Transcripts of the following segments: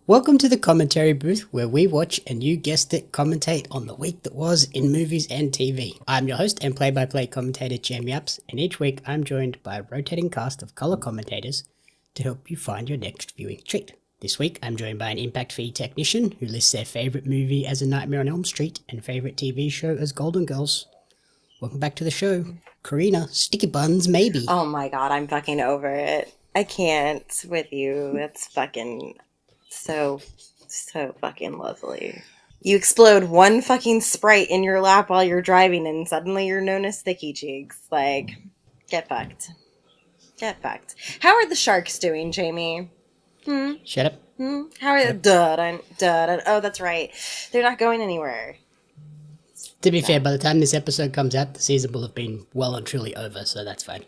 Welcome to the commentary booth where we watch and you guessed it, commentate on the week that was in movies and TV. I'm your host and play-by-play commentator Jamie Apps, and each week I'm joined by a rotating cast of colour commentators to help you find your next viewing treat. This week I'm joined by an impact fee technician who lists their favourite movie as A Nightmare on Elm Street and favourite TV show as Golden Girls. Welcome back to the show, Corrina Sticky Buns Mabey. Oh my god, I'm fucking over it. I can't with you. It's fucking so fucking lovely. You explode one fucking Sprite in your lap while you're driving and suddenly you're known as Sticky Cheeks. Like, get fucked. Get fucked. How are the sharks doing, Jamie? Shut up. How are they? Oh, that's right. They're not going anywhere. To be fair, by the time this episode comes out, the season will have been well and truly over, so that's fine.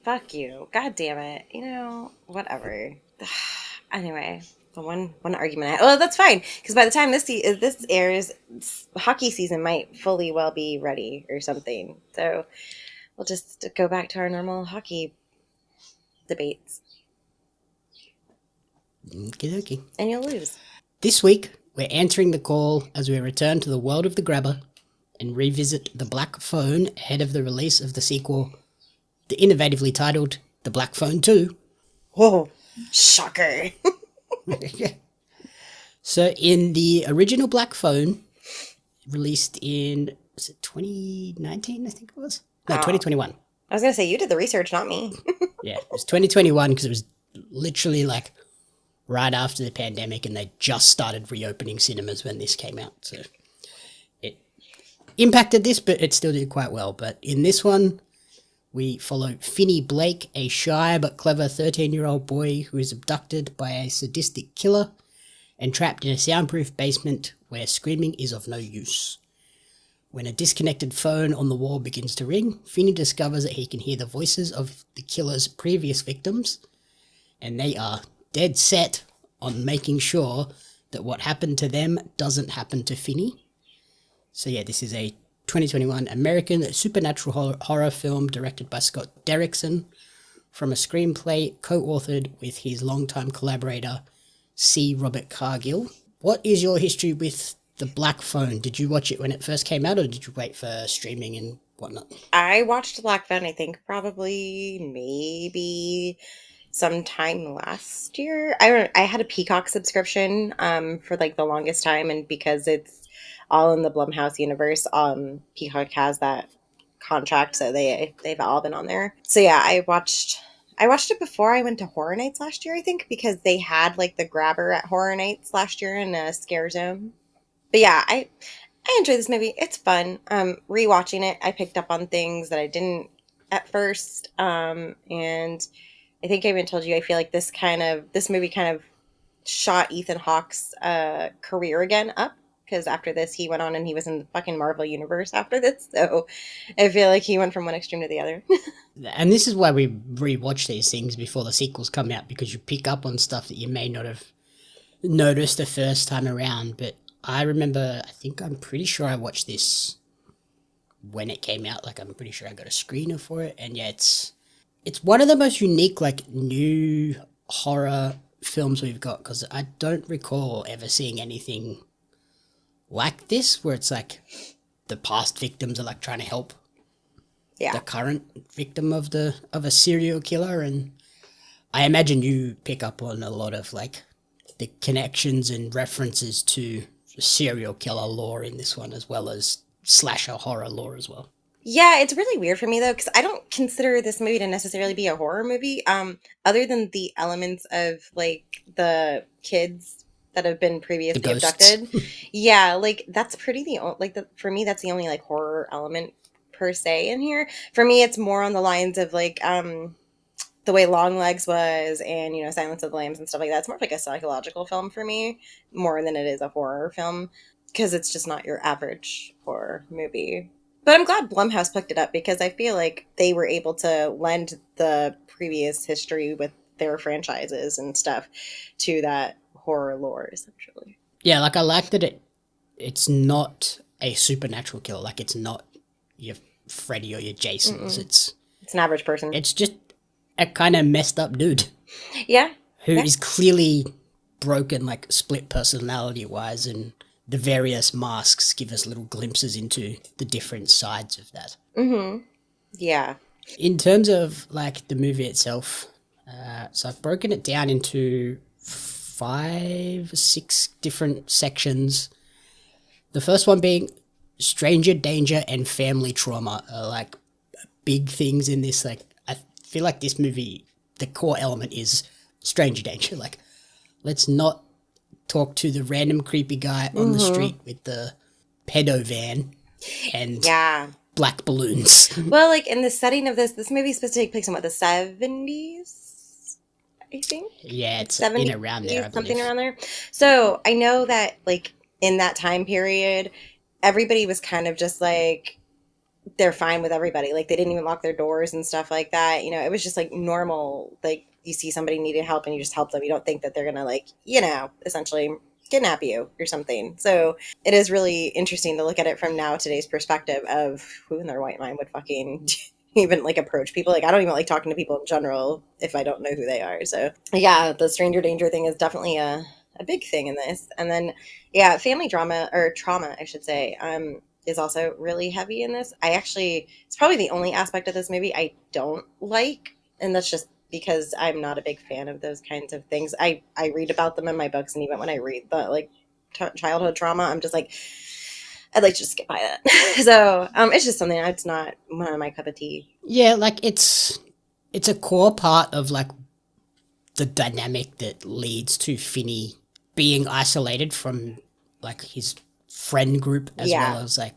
Fuck you. God damn it. You know, whatever. Anyway, the one argument that's fine, because by the time this airs, hockey season might fully well be ready or something. So we'll just go back to our normal hockey debates. Okey-dokey. And you'll lose. This week, we're answering the call as we return to the world of the grabber and revisit The Black Phone ahead of the release of the sequel, the innovatively titled The Black Phone 2. Whoa, shocker. So in the original Black Phone, released in, was it 2019, I think it was? No, 2021. I was going to say, you did the research, not me. Yeah, it was 2021 because it was literally like right after the pandemic and they just started reopening cinemas when this came out. So it impacted this, but it still did quite well. But in this one, we follow Finney Blake, a shy but clever 13-year-old boy who is abducted by a sadistic killer and trapped in a soundproof basement where screaming is of no use. When a disconnected phone on the wall begins to ring, Finney discovers that he can hear the voices of the killer's previous victims, and they are dead set on making sure that what happened to them doesn't happen to Finney. So yeah, this is a 2021 American supernatural horror film directed by Scott Derrickson from a screenplay co-authored with his longtime collaborator, C. Robert Cargill. What is your history with The Black Phone? Did you watch it when it first came out, or did you wait for streaming and whatnot? I watched Black Phone, I think, maybe sometime last year. I had a Peacock subscription for like the longest time, and because it's all in the Blumhouse universe, Peacock has that contract, so they've all been on there. So yeah, I watched it before I went to Horror Nights last year, I think, because they had like the grabber at Horror Nights last year in a scare zone. But yeah, I enjoy this movie. It's fun. Rewatching it, I picked up on things that I didn't at first, and I think I even told you I feel like this movie kind of shot Ethan Hawke's career again up, because after this he went on and he was in the fucking Marvel universe after this, so I feel like he went from one extreme to the other. And this is why we rewatch these things before the sequels come out, because you pick up on stuff that you may not have noticed the first time around. But I remember, I'm pretty sure I watched this when it came out. Like, I'm pretty sure I got a screener for it, and yeah, it's one of the most unique, like, new horror films we've got, because I don't recall ever seeing anything like this, where it's like the past victims are like trying to help the current victim of a serial killer. And I imagine you pick up on a lot of like the connections and references to serial killer lore in this one, as well as slasher horror lore as well. Yeah, it's really weird for me though, because I don't consider this movie to necessarily be a horror movie, other than the elements of like the kids that have been previously abducted. Yeah, like that's for me that's the only like horror element per se in here. For me, it's more on the lines of like the way Longlegs was, and Silence of the Lambs and stuff like that. It's more like a psychological film for me, more than it is a horror film, because it's just not your average horror movie. But I'm glad Blumhouse picked it up, because I feel like they were able to lend the previous history with their franchises and stuff to that horror lore, essentially. Yeah, like I like that it's not a supernatural killer. Like, it's not your Freddy or your Jasons. It's an average person. It's just a kind of messed up dude. Yeah. Who is clearly broken, like split personality wise, and the various masks give us little glimpses into the different sides of that. Yeah. In terms of like the movie itself, so I've broken it down into 5 or 6 different sections. The first one being stranger danger and family trauma are like big things in this. Like, I feel like this movie, the core element is stranger danger. Like, let's not talk to the random creepy guy on the street with the pedo van and black balloons. Well, like in the setting of this movie is supposed to take place in what, the 70s, I think? Yeah, it's 70s, in around there, I something believe. around there. So I know that like in that time period, everybody was kind of just like, they're fine with everybody. Like they didn't even lock their doors and stuff like that. You know, it was just like normal. Like you see somebody needed help and you just help them. You don't think that they're going to like, you know, essentially kidnap you or something. So it is really interesting to look at it from now today's perspective of who in their white mind would fucking even like approach people. Like I don't even like talking to people in general if I don't know who they are. So yeah, the stranger danger thing is definitely a big thing in this. And then yeah, family drama or trauma, I should say, is also really heavy in this. It's probably the only aspect of this movie I don't like, and that's just because I'm not a big fan of those kinds of things. I read about them in my books, and even when I read the like childhood trauma, I'm just like, I'd like to just skip by that. So it's just something that's not one of my cup of tea. Yeah, like it's a core part of like the dynamic that leads to Finney being isolated from like his friend group as well as like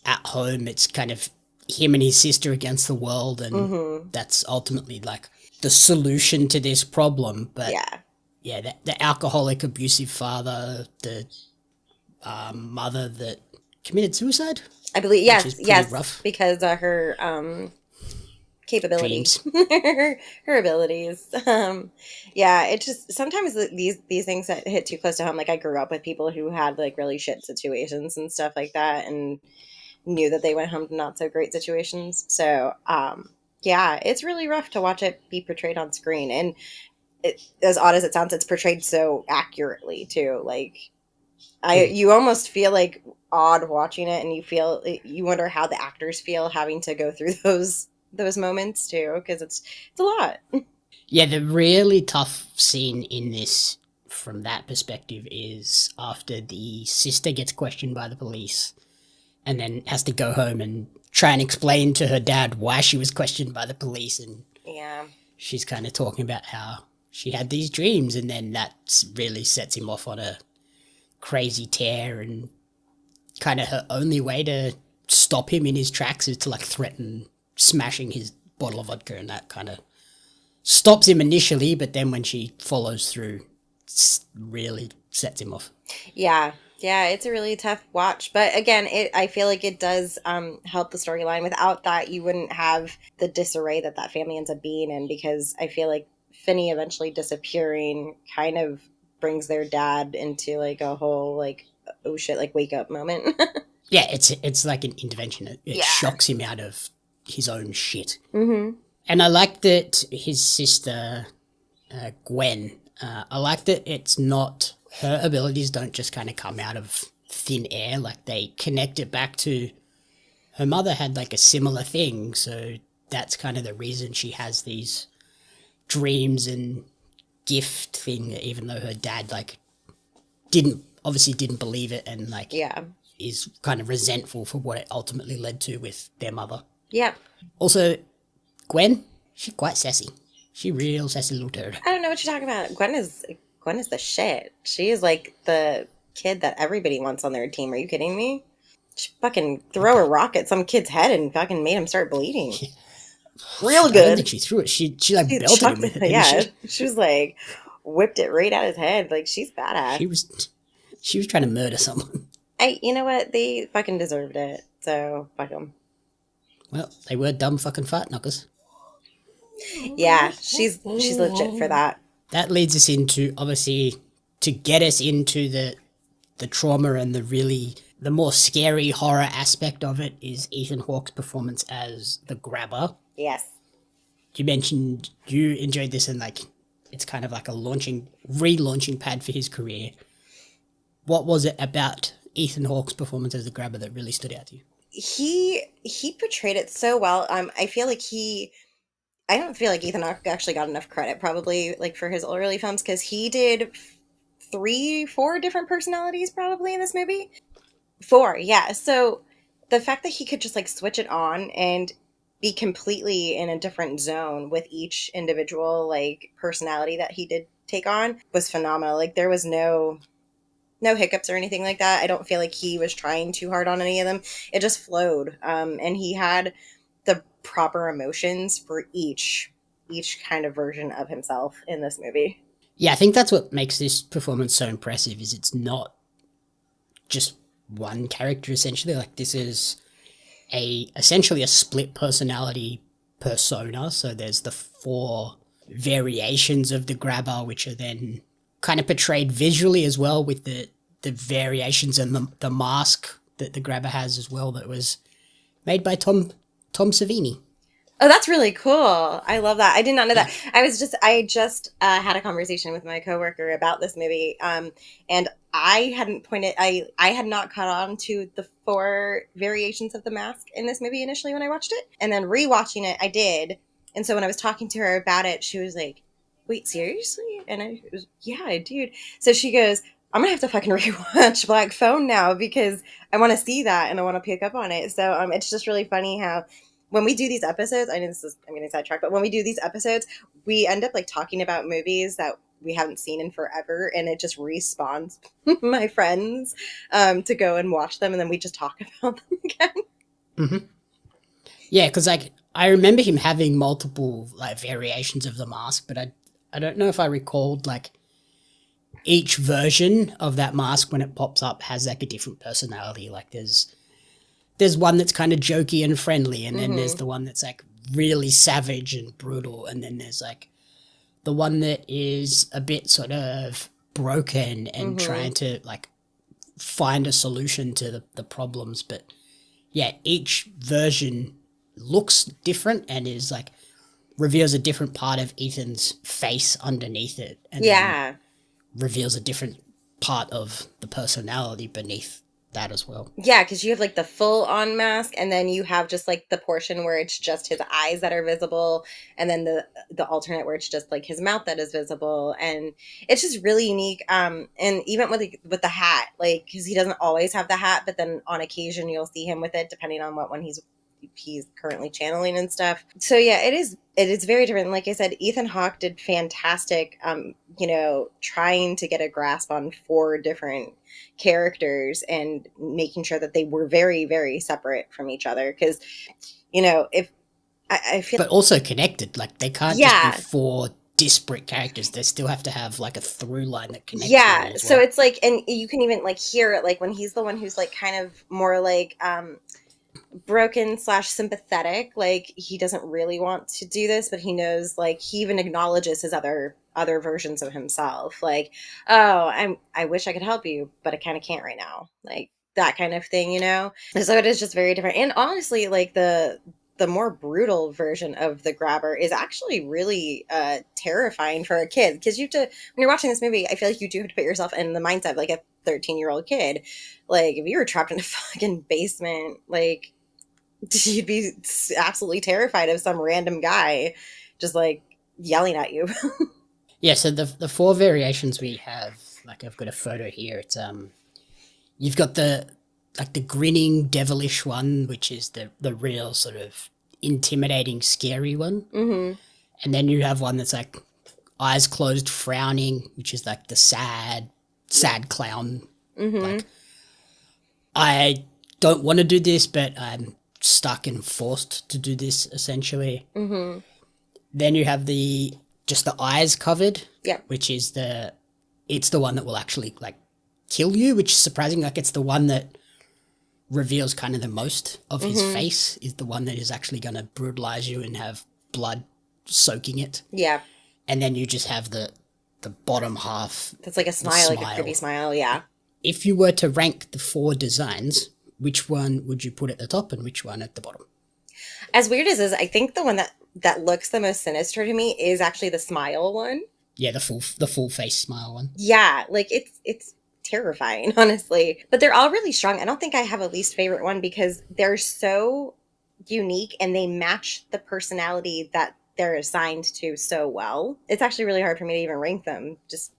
at home. It's kind of him and his sister against the world, and that's ultimately like the solution to this problem. But yeah, the alcoholic abusive father, the mother that committed suicide, I believe, yes, rough. because her capabilities, her abilities. Yeah, it just sometimes these things that hit too close to home. Like I grew up with people who had like really shit situations and stuff like that, and knew that they went home to not so great situations. So yeah, it's really rough to watch it be portrayed on screen, and as odd as it sounds, it's portrayed so accurately too. Like you almost feel like odd watching it, and you wonder how the actors feel having to go through those moments too, because it's a lot. Yeah, the really tough scene in this from that perspective is after the sister gets questioned by the police and then has to go home and try and explain to her dad why she was questioned by the police, and she's kind of talking about how she had these dreams, and then that really sets him off on a crazy tear, and kind of her only way to stop him in his tracks is to like threaten smashing his bottle of vodka, and that kind of stops him initially, but then when she follows through, really sets him off. Yeah, it's a really tough watch, but again, I feel like it does help the storyline. Without that, you wouldn't have the disarray that family ends up being in, because I feel like Finney eventually disappearing kind of brings their dad into like a whole like, oh shit, like wake up moment. Yeah, it's like an intervention. It shocks him out of his own shit. Mm-hmm. And I like that his sister, Gwen, I like that it's not, her abilities don't just kind of come out of thin air. Like they connect it back to her mother had like a similar thing. So that's kind of the reason she has these dreams and gift thing, even though her dad like didn't believe it, and like is kind of resentful for what it ultimately led to with their mother. Yeah. Also, Gwen, she's quite sassy. She real sassy little turd. I don't know what you're talking about. Gwen is the shit. She is like the kid that everybody wants on their team. Are you kidding me? She fucking threw a rock at some kid's head and fucking made him start bleeding. Real good. I don't think she threw it. She like belted him with it. Yeah, she was like whipped it right out his head. Like she's badass. She was trying to murder someone. You know what? They fucking deserved it. So fuck them. Well, they were dumb fucking fart knockers. Yeah, she's legit for that. That leads us into, obviously, to get us into the trauma and the more scary horror aspect of it is Ethan Hawke's performance as the grabber. Yes. You mentioned you enjoyed this, and like it's kind of like a relaunching pad for his career. What was it about Ethan Hawke's performance as the Grabber that really stood out to you? He portrayed it so well. I don't feel like Ethan Hawke actually got enough credit probably like for his early films, because he did 4 different personalities probably in this movie. 4, yeah. So the fact that he could just like switch it on and be completely in a different zone with each individual like personality that he did take on was phenomenal. Like there was no hiccups or anything like that. I don't feel like he was trying too hard on any of them. It just flowed. And he had the proper emotions for each kind of version of himself in this movie. Yeah, I think that's what makes this performance so impressive, is it's not just one character essentially. Like this is essentially a split personality persona. So there's the 4 variations of the Grabber, which are then kind of portrayed visually as well, with the variations and the mask that the Grabber has as well, that was made by Tom Savini. Oh, that's really cool. I love that. I did not know that. I just had a conversation with my coworker about this movie. And I had not caught on to the 4 variations of the mask in this movie initially when I watched it. And then rewatching it, I did. And so when I was talking to her about it, she was like, wait, seriously? And I was, yeah, dude. So she goes, I'm going to have to fucking rewatch Black Phone now because I want to see that and I want to pick up on it. So it's just really funny how when we do these episodes, I know I'm getting sidetracked, but when we do these episodes, we end up like talking about movies that we haven't seen in forever, and it just respawns my friends to go and watch them, and then we just talk about them again. Mm-hmm. Yeah, because like I remember him having multiple like variations of the mask, but I don't know if I recalled like each version of that mask when it pops up has like a different personality. Like there's one that's kind of jokey and friendly, and then there's the one that's like really savage and brutal, and then there's like the one that is a bit sort of broken and trying to like find a solution to the problems. But yeah, each version looks different and is like reveals a different part of Ethan's face underneath it, and then reveals a different part of the personality beneath that as well. Yeah, because you have like the full on mask, and then you have just like the portion where it's just his eyes that are visible, and then the alternate where it's just like his mouth that is visible, and it's just really unique. And even with the hat, like because he doesn't always have the hat, but then on occasion you'll see him with it depending on what one he's currently channeling and stuff. So yeah, it is very different. Like I said, Ethan Hawke did fantastic, trying to get a grasp on 4 different characters and making sure that they were very, very separate from each other. Because, if I feel, but also connected, like they can't just be 4 disparate characters. They still have to have like a through line that connects. Yeah, so it's like, and you can even like hear it, like when he's the one who's like kind of more like broken / sympathetic, like he doesn't really want to do this, but he knows, like he even acknowledges his other versions of himself, like, oh, I wish I could help you, but I kind of can't right now, like that kind of thing, And so it is just very different. And honestly, like the more brutal version of the Grabber is actually really terrifying for a kid, because you have to, when you're watching this movie, I feel like you do have to put yourself in the mindset of like a 13-year-old kid. Like if you were trapped in a fucking basement, like you'd be absolutely terrified of some random guy just like yelling at you. Yeah, so the 4 variations we have, like I've got a photo here. It's you've got the grinning devilish one, which is the real sort of intimidating, scary one. And then you have one that's like eyes closed, frowning, which is like the sad clown. Like, I don't want to do this, but I'm stuck and forced to do this, essentially. Then you have just the eyes covered, which is it's the one that will actually like kill you, which is surprising. Like it's the one that reveals kind of the most of his face, is the one that is actually going to brutalize you and have blood soaking it. Yeah. And then you just have the bottom half. That's like a smile, like a creepy smile, yeah. If you were to rank the 4 designs, which one would you put at the top and which one at the bottom? As weird as it is, I think the one that looks the most sinister to me is actually the smile one. Yeah, the full face smile one. Yeah, like it's terrifying, honestly. But they're all really strong. I don't think I have a least favorite one because they're so unique and they match the personality that they're assigned to so well. It's actually really hard for me to even rank them just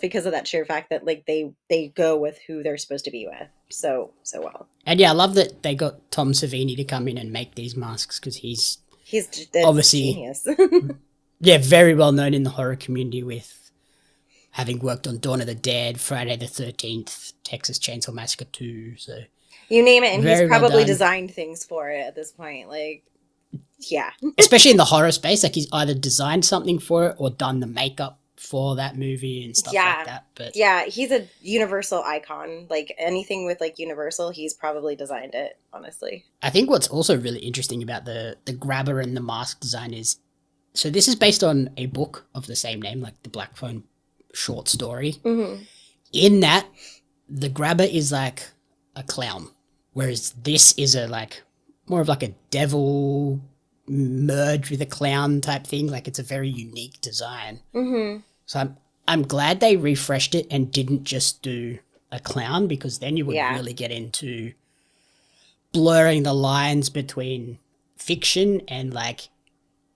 because of that sheer fact that like they go with who they're supposed to be with so well. And yeah, I love that they got Tom Savini to come in and make these masks because he's a obviously genius. yeah, very well known in the horror community with having worked on Dawn of the Dead, Friday the 13th, Texas Chainsaw Massacre 2. So you name it, and he's probably well designed things for it at this point. Like, yeah. Especially in the horror space, like he's either designed something for it or done the makeup for that movie and stuff like that. But yeah, he's a Universal icon. Like anything with like Universal, he's probably designed it, honestly. I think what's also really interesting about the grabber and the mask design is, so this is based on a book of the same name, like the Black Phone short story. Mm-hmm. In that, the grabber is like a clown, whereas this is a like more of like a devil merged with a clown type thing. Like it's a very unique design. Mm-hmm. So I'm glad they refreshed it and didn't just do a clown, because then you would really get into blurring the lines between fiction and like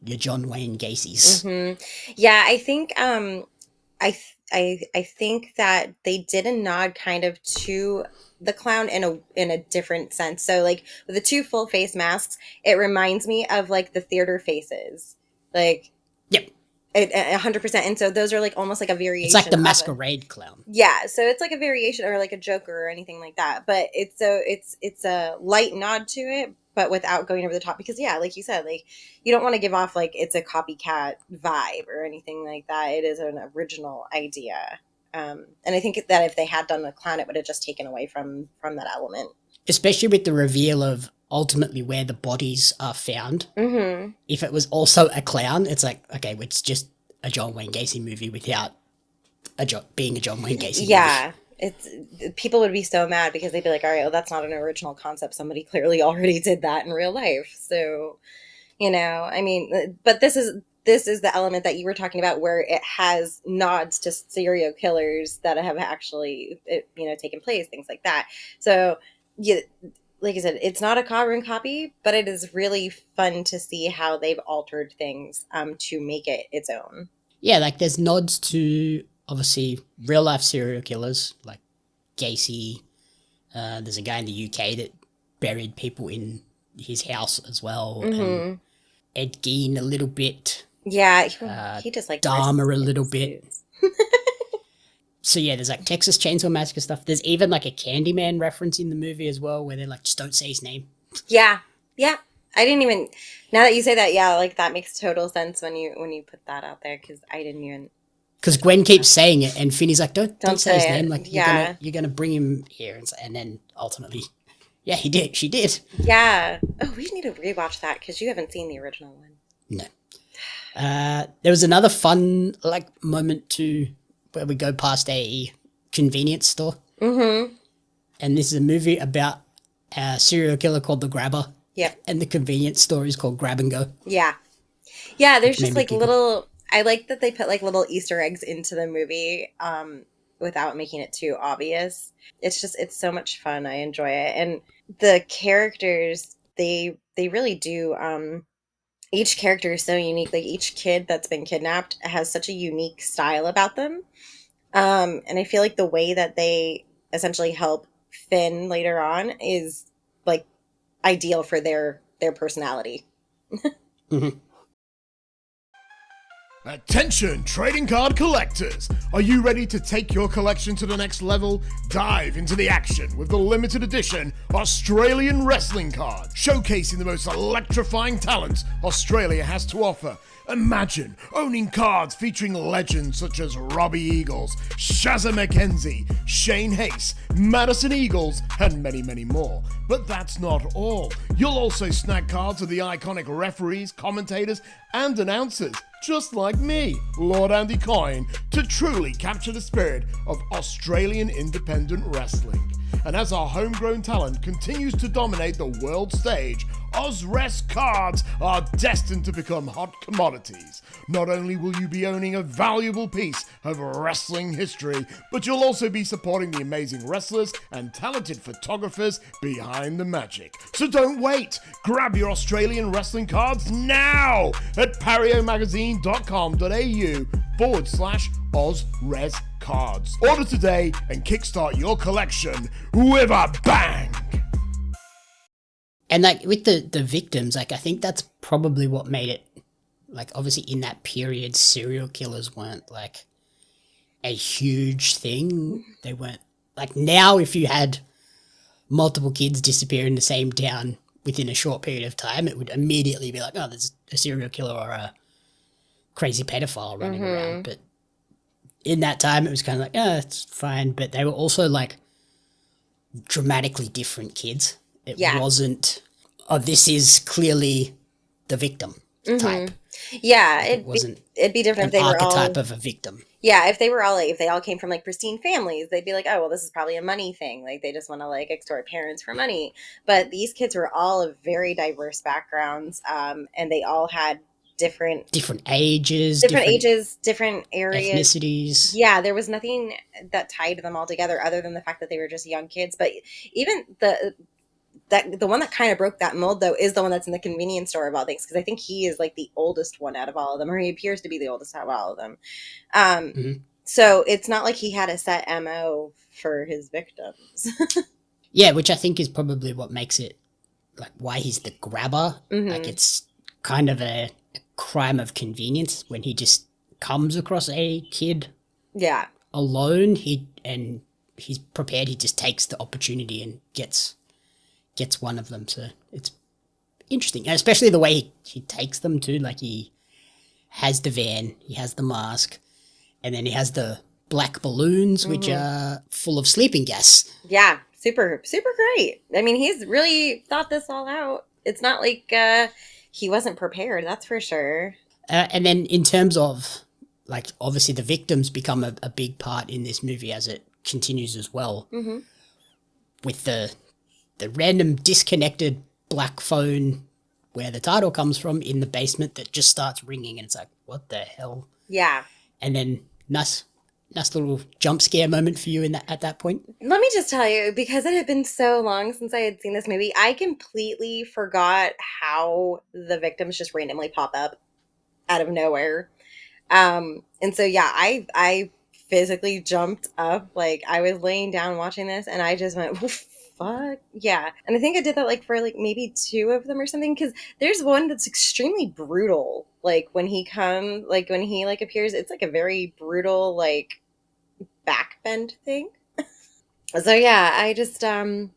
your John Wayne Gacy's. Mm-hmm. Yeah, I think I think that they did a nod kind of to the clown in a different sense. So like with the two full face masks, it reminds me of like the theater faces. Like, yep. 100%. And so those are like almost like a variation. It's like the masquerade clown. Yeah, so it's like a variation or like a Joker or anything like that. But it's a light nod to it, but without going over the top. Because yeah, like you said, like you don't want to give off like it's a copycat vibe or anything like that. It is an original idea. And I think that if they had done a clown, it would have just taken away from that element. Especially with the reveal of ultimately where the bodies are found. Mm-hmm. If it was also a clown, it's like, okay, it's just a John Wayne Gacy movie without being a John Wayne Gacy movie. Yeah. People would be so mad because they'd be like, all right, well, that's not an original concept. Somebody clearly already did that in real life. So, you know, I mean, but this is the element that you were talking about where it has nods to serial killers that have actually, taken place, things like that. So, yeah, like I said, it's not a carbon copy, but it is really fun to see how they've altered things to make it its own. Yeah, like there's nods to obviously real life serial killers like Gacy. There's a guy in the UK that buried people in his house as well. Mm-hmm. And Ed Gein a little bit. Yeah, he just like Dahmer a little bit. So yeah, there's like Texas Chainsaw Massacre stuff. There's even like a Candyman reference in the movie as well, where they're like, just don't say his name. Yeah. I didn't even. Now that you say that, yeah, like that makes total sense when you put that out there, because I didn't even. Because Gwen keeps saying it, and Finney's like, don't say his name. Like you're gonna bring him here, and then ultimately, yeah, he did. She did. Yeah. Oh, we need to rewatch that because you haven't seen the original one. No. There was another fun like moment too, where we go past a convenience store. Mm-hmm. And this is a movie about a serial killer called the Grabber. Yep. And the convenience store is called Grab and Go. Yeah. Yeah, there's just like little... I like that they put like little Easter eggs into the movie without making it too obvious. It's so much fun. I enjoy it. And the characters, they really do... each character is so unique. Like each kid that's been kidnapped has such a unique style about them. And I feel like the way that they essentially help Finn later on is like ideal for their personality. Mm-hmm. Attention, trading card collectors! Are you ready to take your collection to the next level? Dive into the action with the limited edition Australian wrestling card, showcasing the most electrifying talents Australia has to offer. Imagine owning cards featuring legends such as Robbie Eagles, Shazza McKenzie, Shane Hayes, Madison Eagles, and many, many more. But that's not all. You'll also snag cards of the iconic referees, commentators, and announcers, just like me, Lord Andy Coyne, to truly capture the spirit of Australian independent wrestling. and as our homegrown talent continues to dominate the world stage, Ozres cards are destined to become hot commodities. Not only will you be owning a valuable piece of wrestling history, but you'll also be supporting the amazing wrestlers and talented photographers behind the magic. So don't wait! Grab your Australian wrestling cards now at pariomagazine.com.au/Ozres cards. Order today and kickstart your collection with a bang! And like with the victims, like I think that's probably what made it, like obviously in that period, serial killers weren't like a huge thing. They weren't like now if you had multiple kids disappear in the same town within a short period of time, it would immediately be like, oh, there's a serial killer or a crazy pedophile running around. But in that time, it was kind of like, oh, it's fine. But they were also like dramatically different kids. It wasn't, oh, this is clearly the victim type. Yeah, Like it'd be different if they were all archetype of a victim. Yeah, if they were all like, if they all came from like pristine families, they'd be like, oh, well, this is probably a money thing. Like they just want to like extort parents for money. But these kids were all of very diverse backgrounds, and they all had different ages, different areas, ethnicities. Yeah, there was nothing that tied them all together other than the fact that they were just young kids. But even the one that kind of broke that mold, though, is the one that's in the convenience store of all things, because I think he is like the oldest one out of all of them, or he appears to be the oldest out of all of them. So it's not like he had a set MO for his victims. Yeah, which I think is probably what makes it like why he's the grabber. Like it's kind of a crime of convenience when he just comes across a kid alone. He's prepared. He just takes the opportunity and gets one of them. So it's interesting, and especially the way he takes them too. Like he has the van, he has the mask, and then he has the black balloons, which are full of sleeping gas. Yeah, super, super great. I mean, he's really thought this all out. It's not like he wasn't prepared, that's for sure. And then in terms of, like, obviously the victims become a big part in this movie as it continues as well. With the random disconnected black phone where the title comes from in the basement that just starts ringing, and it's like, what the hell? Yeah. And then nice little jump scare moment for you at that point. Let me just tell you, because it had been so long since I had seen this movie, I completely forgot how the victims just randomly pop up out of nowhere. And so, yeah, I physically jumped up. Like, I was laying down watching this, and I just went, fuck yeah. And I think I did that like for like maybe 2 of them or something, because there's one that's extremely brutal. Like when he appears, it's like a very brutal like backbend thing. So yeah, I just I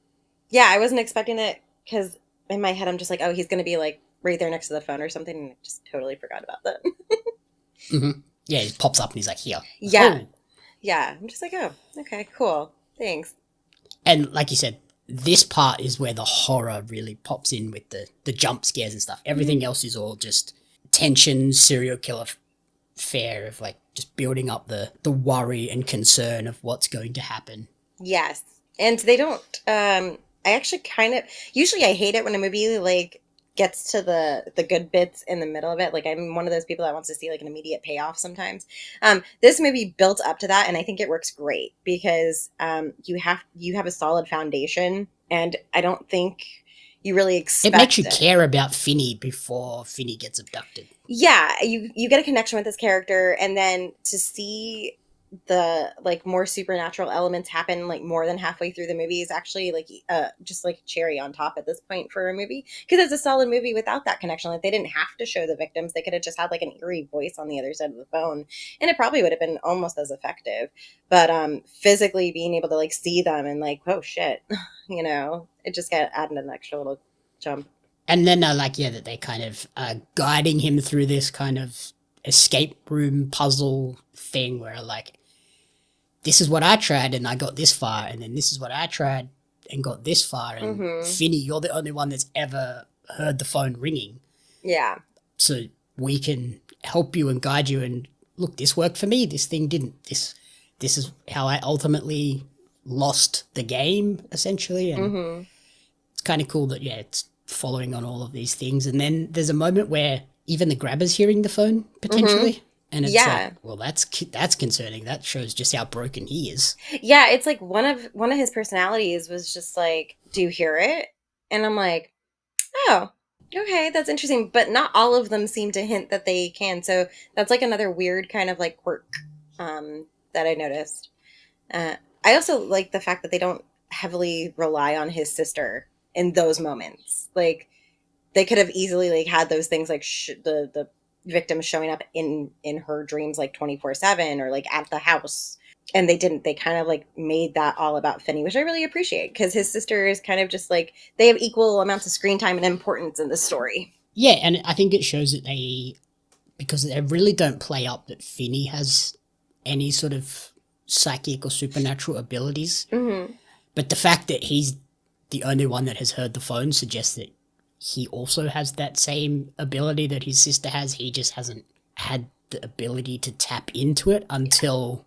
wasn't expecting it, because in my head I'm just like, oh, he's gonna be like right there next to the phone or something, and I just totally forgot about that. Yeah, he pops up and he's like, here. Yeah. Yeah, I'm just like, oh, okay, cool, thanks. And like you said, this part is where the horror really pops in with the jump scares and stuff. Everything else is all just tension, serial killer fare of like just building up the worry and concern of what's going to happen. Yes. And they don't, I actually usually I hate it when a movie like gets to the good bits in the middle of it. Like I'm one of those people that wants to see like an immediate payoff sometimes. This movie built up to that, and I think it works great because you have a solid foundation, and I don't think you really expect it. Makes you care about Finney before Finney gets abducted. Yeah, you get a connection with this character, and then to see the like more supernatural elements happen like more than halfway through the movie is actually like just like cherry on top at this point for a movie, because it's a solid movie without that connection. Like they didn't have to show the victims, they could have just had like an eerie voice on the other side of the phone, and it probably would have been almost as effective. But physically being able to like see them and like, oh shit, you know, it just got added an extra little jump. And then that they kind of guiding him through this kind of escape room puzzle thing where like, this is what I tried and I got this far, and then this is what I tried and got this far, and Finney, you're the only one that's ever heard the phone ringing. Yeah. So we can help you and guide you, and look, this worked for me, this thing didn't. This is how I ultimately lost the game essentially, and Mm-hmm. it's kind of cool that it's following on all of these things. And then there's a moment where even the grabber's hearing the phone potentially, and it's like, well, that's concerning. That shows just how broken he is. Yeah, it's like one of his personalities was just like, "Do you hear it?" And I'm like, "Oh, okay, that's interesting." But not all of them seem to hint that they can. So that's like another weird kind of like quirk that I noticed. I also like the fact that they don't heavily rely on his sister in those moments. Like they could have easily like had those things like the victim showing up in her dreams like 24/7 or like at the house, and they didn't. They kind of like made that all about Finney, which I really appreciate, because his sister is kind of just like they have equal amounts of screen time and importance in the story. Yeah, and I think it shows that because they really don't play up that Finney has any sort of psychic or supernatural abilities. Mm-hmm. But the fact that he's the only one that has heard the phone suggests that he also has that same ability that his sister has. He just hasn't had the ability to tap into it until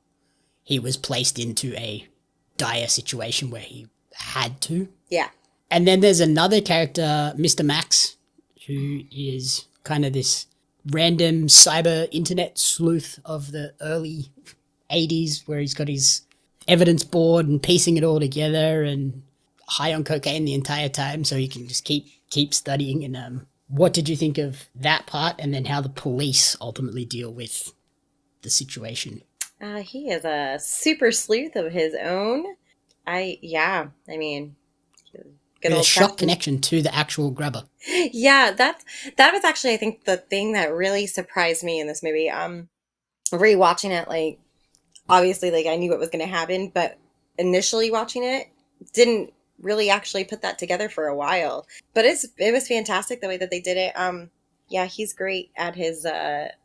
he was placed into a dire situation where he had to. Yeah. And then there's another character, Mr. Max, who is kind of this random cyber internet sleuth of the early 80s, where he's got his evidence board and piecing it all together and high on cocaine the entire time so he can just keep studying. And what did you think of that part, and then how the police ultimately deal with the situation? He is a super sleuth of his own. I mean, good With a old shock Captain. connection to the actual grabber. Yeah, that was actually, I think, the thing that really surprised me in this movie. Rewatching it, like, obviously, like, I knew what was going to happen, but initially watching it, didn't really actually put that together for a while. But it was fantastic the way that they did it. Yeah, he's great at his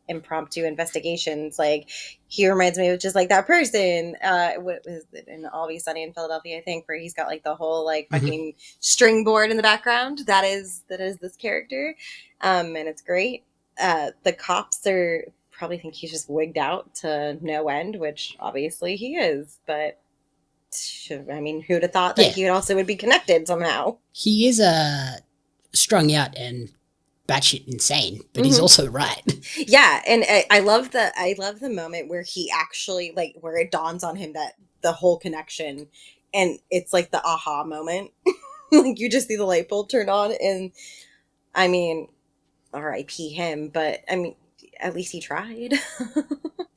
impromptu investigations. Like, he reminds me of just like that person. What was it in Always Sunny in Philadelphia, I think, where he's got like the whole like fucking string board in the background. That is this character, and it's great. The cops are probably think he's just wigged out to no end, which obviously he is. But I mean, who'd have thought that he also would be connected somehow? He is strung out and batshit insane, but he's also right. Yeah, and I love the moment where he actually, like, where it dawns on him that the whole connection, and it's like the aha moment. Like, you just see the light bulb turn on, and I mean, R.I.P. him, but I mean, at least he tried.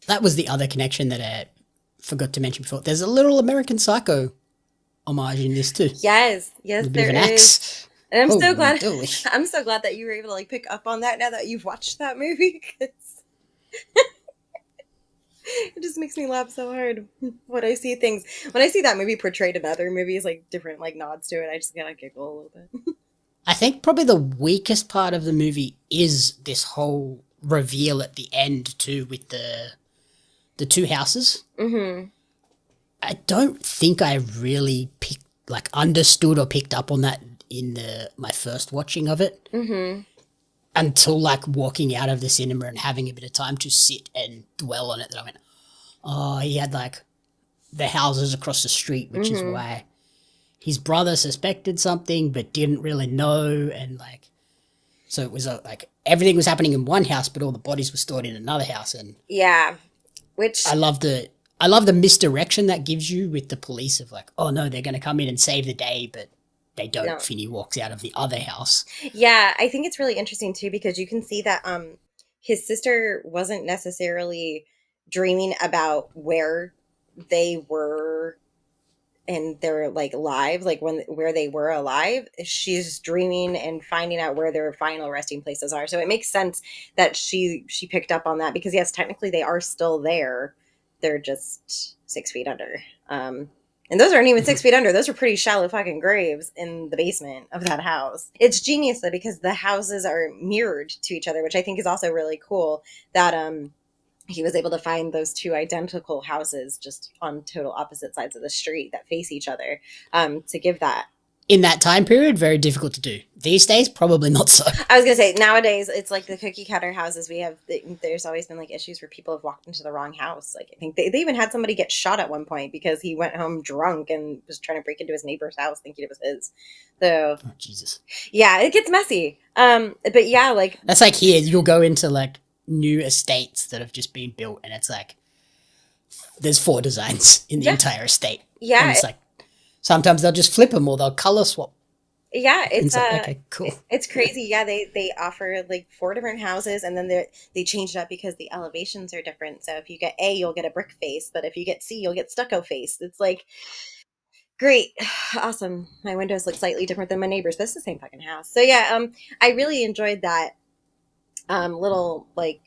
That was the other connection that I forgot to mention before. There's a little American Psycho homage in this too. Yes, there is. And I'm so glad. Dooly. I'm so glad that you were able to like pick up on that now that you've watched that movie. 'Cause it just makes me laugh so hard when I see things. When I see that movie portrayed in other movies, like different like nods to it, I just kind of giggle a little bit. I think probably the weakest part of the movie is this whole reveal at the end too, with the two houses. Mm-hmm. I don't think I really understood or picked up on that in my first watching of it, until like walking out of the cinema and having a bit of time to sit and dwell on it, that I went, oh, he had like the houses across the street, which is why his brother suspected something but didn't really know, and like, so it was like everything was happening in one house but all the bodies were stored in another house. And yeah, which I love the misdirection that gives you with the police of like, oh no, they're going to come in and save the day, but they don't. No. Finney walks out of the other house. Yeah, I think it's really interesting too, because you can see that his sister wasn't necessarily dreaming about where they were in their like lives, like where they were alive. She's dreaming and finding out where their final resting places are. So it makes sense that she picked up on that, because yes, technically they are still there. They're just 6 feet under. And those aren't even 6 feet under. Those are pretty shallow fucking graves in the basement of that house. It's genius though, because the houses are mirrored to each other, which I think is also really cool, that he was able to find those two identical houses just on total opposite sides of the street that face each other, to give that in that time period, very difficult to do. These days, probably not so. I was gonna say nowadays it's like the cookie cutter houses we have. There's always been like issues where people have walked into the wrong house. Like I think they even had somebody get shot at one point because he went home drunk and was trying to break into his neighbor's house thinking it was his. So Oh, Jesus. yeah, it gets messy. But yeah, like That's like here, you'll go into like new estates that have just been built and it's like there's 4 designs in the entire estate. Yeah, And it's like sometimes they'll just flip them or they'll color swap. yeah, it's like, okay, cool. It's crazy. Yeah, they offer like 4 different houses, and then they change it up because the elevations are different. So if you get A, you'll get a brick face, but if you get C, you'll get stucco face. It's like great, awesome. My windows look slightly different than my neighbors, but it's the same fucking house. So yeah, I really enjoyed that little like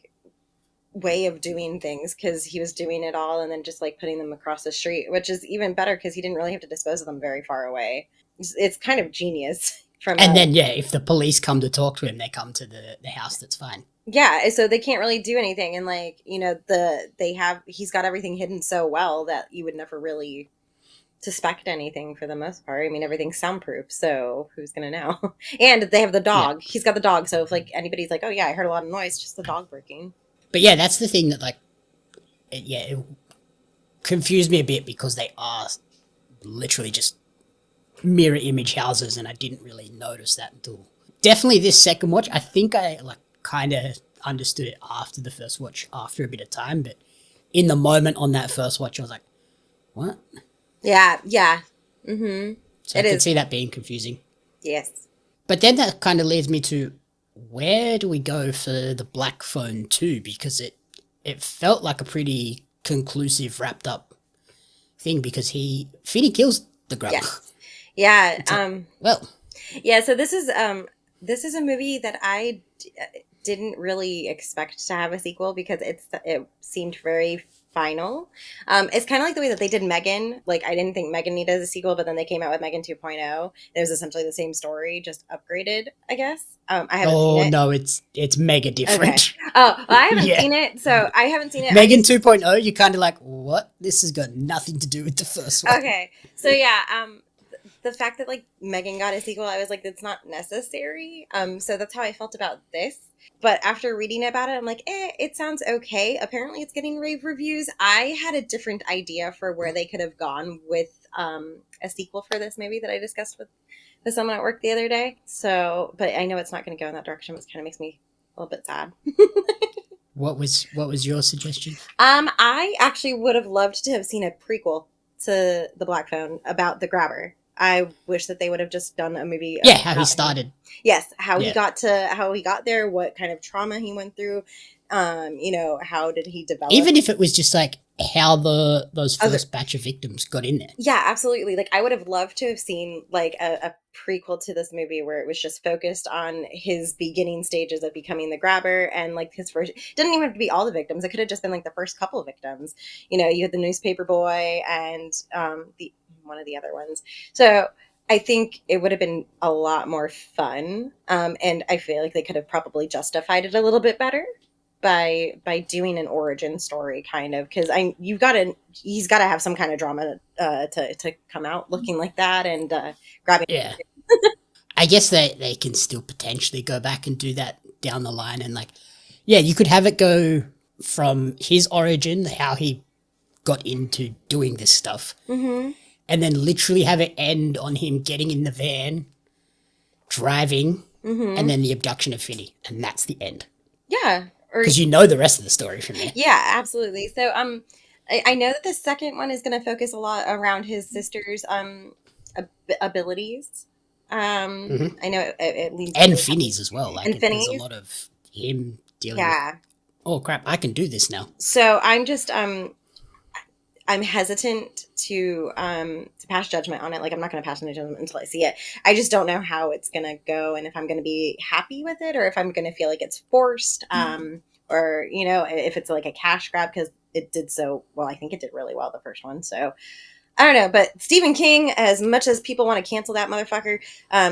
way of doing things because he was doing it all and then just like putting them across the street, which is even better because he didn't really have to dispose of them very far away. It's kind of genius. And then, yeah, if the police come to talk to him, they come to the house that's fine. Yeah, so they can't really do anything. And like, you know, he's got everything hidden so well that you would never really suspect anything for the most part. I mean, everything's soundproof, so who's gonna know? And they have the dog. Yeah. He's got the dog, so if like anybody's like, oh yeah, I heard a lot of noise, just the dog barking. But yeah, that's the thing that like, it confused me a bit because they are literally just mirror image houses and I didn't really notice that until definitely this second watch. I think I like kind of understood it after the first watch after a bit of time, but in the moment on that first watch I was like, what? Yeah. So I could see that being confusing. Yes. But then that kind of leads me to where do we go for the Black Phone 2? Because it felt like a pretty conclusive wrapped up thing because Finney kills the grubber. Yeah. Well. Yeah, so this is a movie that I didn't really expect to have a sequel because it seemed very final. It's kind of like the way that they did Megan. Like, I didn't think Megan needed a sequel, but then they came out with Megan 2.0. It was essentially the same story, just upgraded, I guess. I haven't seen it. No, it's mega different. Okay. Oh, well, I haven't seen it, so I haven't seen it. Megan 2.0, you're kind of like, what? This has got nothing to do with the first one. Okay, so yeah, the fact that like Megan got a sequel, I was like, that's not necessary. So that's how I felt about this. But after reading about it, I'm like, it sounds okay. Apparently it's getting rave reviews. I had a different idea for where they could have gone with a sequel for this movie that I discussed with someone at work the other day. So, but I know it's not going to go in that direction, which kind of makes me a little bit sad. What was your suggestion? I actually would have loved to have seen a prequel to The Black Phone about the grabber. I wish that they would have just done a movie. Yeah, how he started. Yes, how he got there, what kind of trauma he went through. You know, how did he develop? Even if it was just like how those first batch of victims got in there. Yeah, absolutely. Like I would have loved to have seen like a prequel to this movie where it was just focused on his beginning stages of becoming the grabber and like his first. It didn't even have to be all the victims. It could have just been like the first couple of victims. You know, you had the newspaper boy and one of the other ones. So I think it would have been a lot more fun. And I feel like they could have probably justified it a little bit better by doing an origin story kind of, because he's got to have some kind of drama to come out looking like that and grabbing. Yeah. I guess they can still potentially go back and do that down the line and like, yeah, you could have it go from his origin, how he got into doing this stuff. Mm-hmm. And then literally have it end on him getting in the van, driving, and then the abduction of Finney. And that's the end. Yeah. Because you know the rest of the story from there. Yeah, absolutely. So I know that the second one is going to focus a lot around his sister's abilities. I know it leads and Finney's as well. Like, Finney's. There's a lot of him dealing with, oh crap, I can do this now. So I'm just... I'm hesitant to pass judgment on it. Like, I'm not going to pass any judgment until I see it. I just don't know how it's going to go and if I'm going to be happy with it or if I'm going to feel like it's forced or, you know, if it's like a cash grab because it did so well. I think it did really well, the first one. So I don't know. But Stephen King, as much as people want to cancel that motherfucker,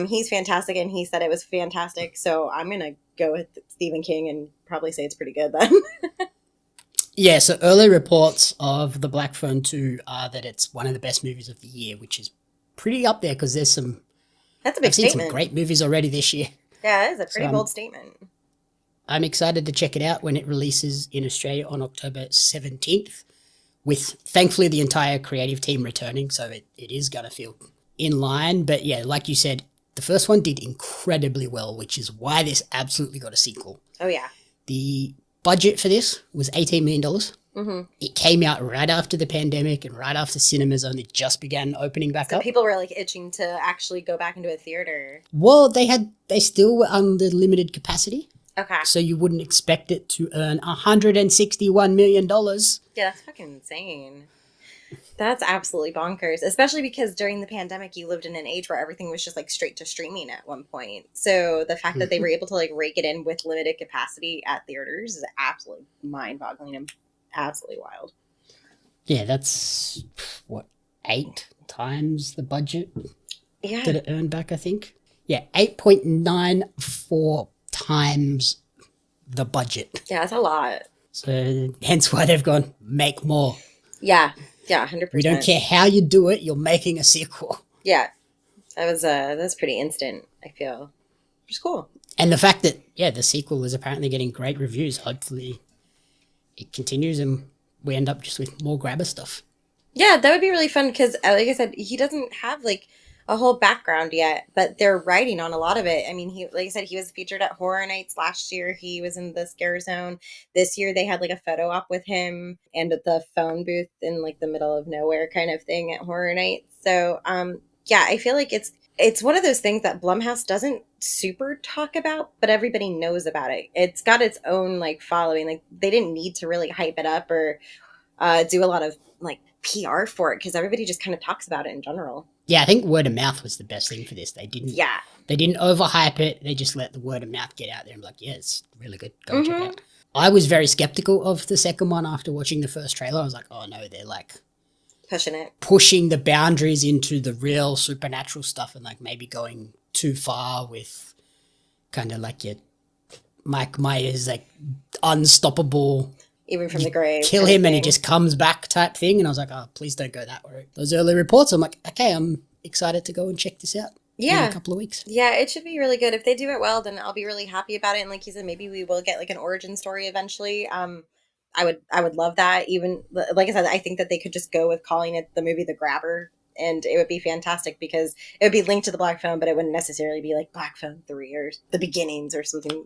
he's fantastic and he said it was fantastic. So I'm going to go with Stephen King and probably say it's pretty good then. Yeah, so early reports of The Black Phone 2 are that it's one of the best movies of the year, which is pretty up there because there's some That's a big I've seen statement. some great movies already this year. Yeah, that is a pretty So, bold statement. I'm excited to check it out when it releases in Australia on October 17th, with thankfully the entire creative team returning, so it is going to feel in line. But yeah, like you said, the first one did incredibly well, which is why this absolutely got a sequel. Oh, yeah. The budget for this was $18 million. Mm-hmm. It came out right after the pandemic and right after cinemas only just began opening back So up. people were like itching to actually go back into a theater. Well, they still were under limited capacity, Okay. so you wouldn't expect it to earn $161 million. Yeah, that's fucking insane. That's absolutely bonkers, especially because during the pandemic, you lived in an age where everything was just like straight to streaming at one point. So the fact that they were able to like rake it in with limited capacity at theaters is absolutely mind-boggling and absolutely wild. Yeah, that's, what, 8 times the budget Yeah. that it earned back, I think? Yeah, 8.94 times the budget. Yeah, that's a lot. So hence why they've gone, make more. Yeah. Yeah, 100%. We don't care how you do it, you're making a sequel. Yeah. That was pretty instant, I feel. Which is cool. And the fact that, yeah, the sequel is apparently getting great reviews, hopefully it continues and we end up just with more grabber stuff. Yeah, that would be really fun because, like I said, he doesn't have like a whole background yet, but they're writing on a lot of it. I mean, like I said, he was featured at Horror Nights last year. He was in the Scare Zone. This year, they had like a photo op with him and at the phone booth in like the middle of nowhere kind of thing at Horror Nights. So, yeah, I feel like it's one of those things that Blumhouse doesn't super talk about, but everybody knows about it. It's got its own like following. Like they didn't need to really hype it up or do a lot of like PR for it because everybody just kind of talks about it in general. Yeah, I think word of mouth was the best thing for this. They didn't overhype it. They just let the word of mouth get out there and be like, yeah, it's really good. Go check it out. I was very skeptical of the second one after watching the first trailer. I was like, oh no, they're like pushing the boundaries into the real supernatural stuff and like maybe going too far with kind of like your Mike Myers like unstoppable, even from the grave, kill him and he just comes back type thing. And I was like, oh, please don't go that way. Those early reports, I'm like, okay, I'm excited to go and check this out in a couple of weeks. Yeah, it should be really good. If they do it well, then I'll be really happy about it. And like you said, maybe we will get like an origin story eventually. I would love that. Even like I said, I think that they could just go with calling it the movie The Grabber, and it would be fantastic because it would be linked to the Black Phone, but it wouldn't necessarily be like Black Phone 3 or The Beginnings or something,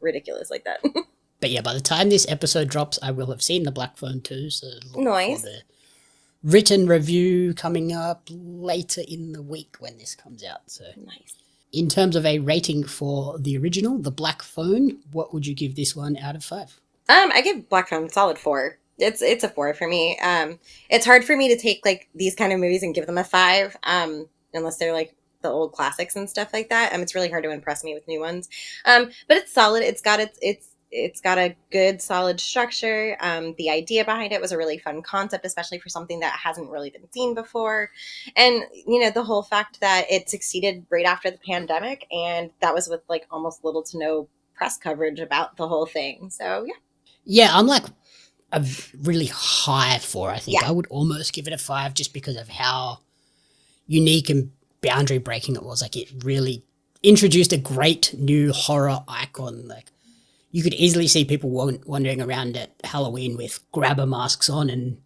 ridiculous like that. But yeah, by the time this episode drops, I will have seen the Black Phone too. So nice. For the written review coming up later in the week when this comes out. So nice. In terms of a rating for the original, the Black Phone, what would you give this one out of 5? I give Black Phone a solid 4. It's a 4 for me. It's hard for me to take like these kind of movies and give them a 5, unless they're like the old classics and stuff like that. It's really hard to impress me with new ones. But it's solid. It's got a good solid structure. The idea behind it was a really fun concept, especially for something that hasn't really been seen before. And the whole fact that it succeeded right after the pandemic, and that was with like almost little to no press coverage about the whole thing. So yeah, I'm like a really high 4. I think I would almost give it a 5 just because of how unique and boundary breaking it was. Like it really introduced a great new horror icon. Like you could easily see people wandering around at Halloween with grabber masks on, and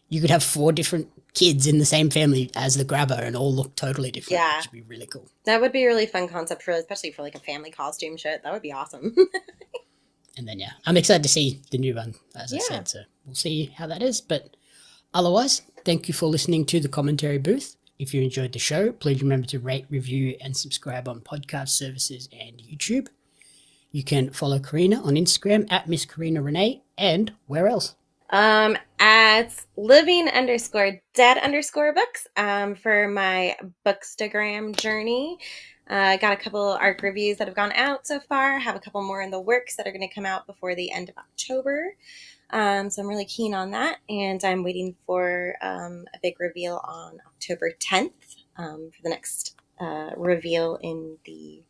you could have 4 different kids in the same family as the grabber and all look totally different. Yeah. Which would be really cool. that would be a really fun concept especially for like a family costume shit. That would be awesome. And then, I'm excited to see the new one, as I said, so we'll see how that is. But otherwise, thank you for listening to the Commentary Booth. If you enjoyed the show, please remember to rate, review, and subscribe on podcast services and YouTube. You can follow Corrina on Instagram at Miss Corrina Renee, and where else? At living_dead_books, for my Bookstagram journey. I got a couple ARC reviews that have gone out so far. I have a couple more in the works that are going to come out before the end of October. So I'm really keen on that. And I'm waiting for a big reveal on October 10th for the next reveal in the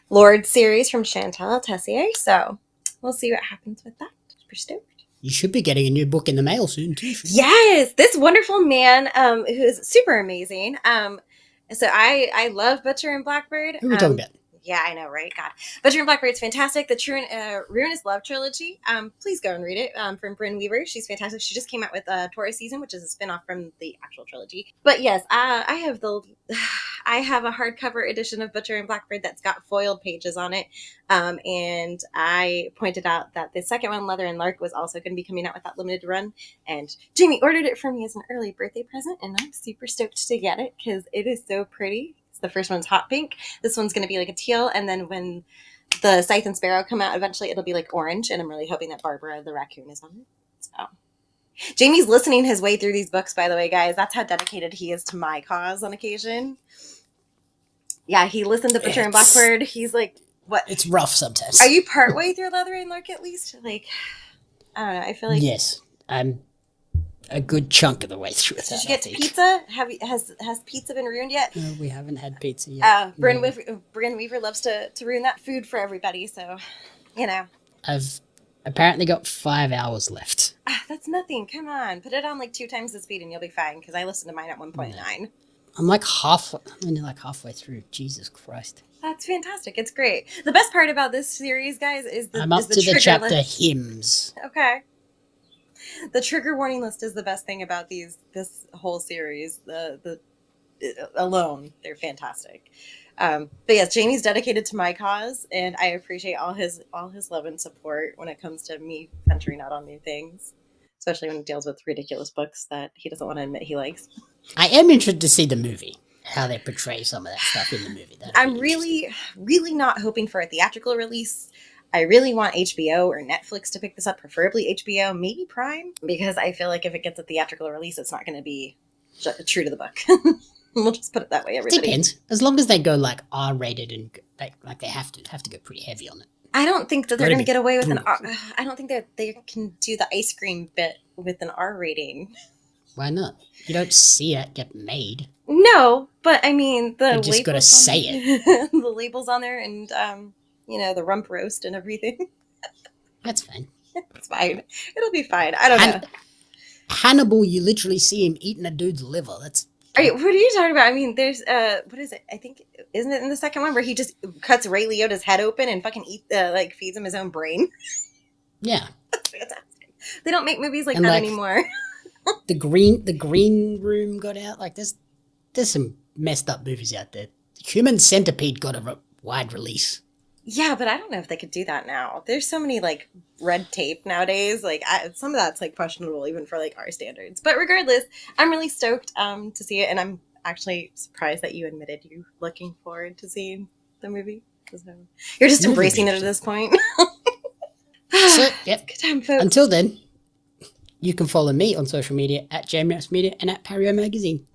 Lord series from Chantal Tessier. So we'll see what happens with that. Super stoked. You should be getting a new book in the mail soon, too. Yes! This wonderful man, who is super amazing, So I love Butcher and Blackbird. Who are we talking about? Yeah, I know, right? God. Butcher and Blackbird's fantastic. The True Ruinous Love trilogy. Please go and read it from Brynne Weaver. She's fantastic. She just came out with Taurus Season, which is a spinoff from the actual trilogy. But yes, I have a hardcover edition of Butcher and Blackbird that's got foiled pages on it. And I pointed out that the second one, Leather and Lark, was also going to be coming out with that limited run. And Jamie ordered it for me as an early birthday present, and I'm super stoked to get it because it is so pretty. The first one's hot pink. This one's going to be like a teal. And then when the Scythe and Sparrow come out, eventually it'll be like orange. And I'm really hoping that Barbara the raccoon is on it. So Jamie's listening his way through these books, by the way, guys. That's how dedicated he is to my cause on occasion. Yeah, he listened to Butcher and Blackbird. He's like, what? It's rough sometimes. Are you partway through Leather and Lark at least? Like, I don't know. I feel like... Yes. I'm a good chunk of the way through that. Did you get to pizza? Has pizza been ruined yet? No, we haven't had pizza yet. Brynne Weaver loves to ruin that food for everybody, so you know. I've apparently got 5 hours left. That's nothing. Come on, put it on like 2 times the speed and you'll be fine. Because I listened to mine at 1.9. I'm like halfway through. Jesus Christ. That's fantastic. It's great. The best part about this series, guys, is I'm up to the chapter list. Hymns. Okay. The trigger warning list is the best thing about this whole series. The alone, they're fantastic. But yes, Jamie's dedicated to my cause, and I appreciate all his love and support when it comes to me venturing out on new things, especially when it deals with ridiculous books that he doesn't want to admit he likes. I am interested to see the movie, how they portray some of that stuff in the movie. I'm really, really not hoping for a theatrical release. I really want HBO or Netflix to pick this up, preferably HBO, maybe Prime, because I feel like if it gets a theatrical release, it's not going to be true to the book. We'll just put it that way, everybody. Depends. As long as they go like R-rated and like they have to go pretty heavy on it. I don't think that they're going to get away with I don't think that they can do the ice cream bit with an R rating. Why not? You don't see it get made. No, but I mean you just got to say it. The labels on there and the rump roast and everything. That's fine. It's fine. It'll be fine. I don't know. Hannibal, you literally see him eating a dude's liver. What are you talking about? I mean, there's what is it? I think isn't it in the second one where he just cuts Ray Liotta's head open and fucking feeds him his own brain? Yeah. That's fantastic. They don't make movies like that anymore. the green room got out. Like there's some messed up movies out there. Human Centipede got a wide release. Yeah, but I don't know if they could do that now. There's so many like red tape nowadays. Like some of that's like questionable even for like our standards. But regardless, I'm really stoked to see it, and I'm actually surprised that you admitted you looking forward to seeing the movie. So you're just embracing it at this point. So, yep. Good time, folks. Until then, you can follow me on social media at JMapsMedia and at Pario Magazine.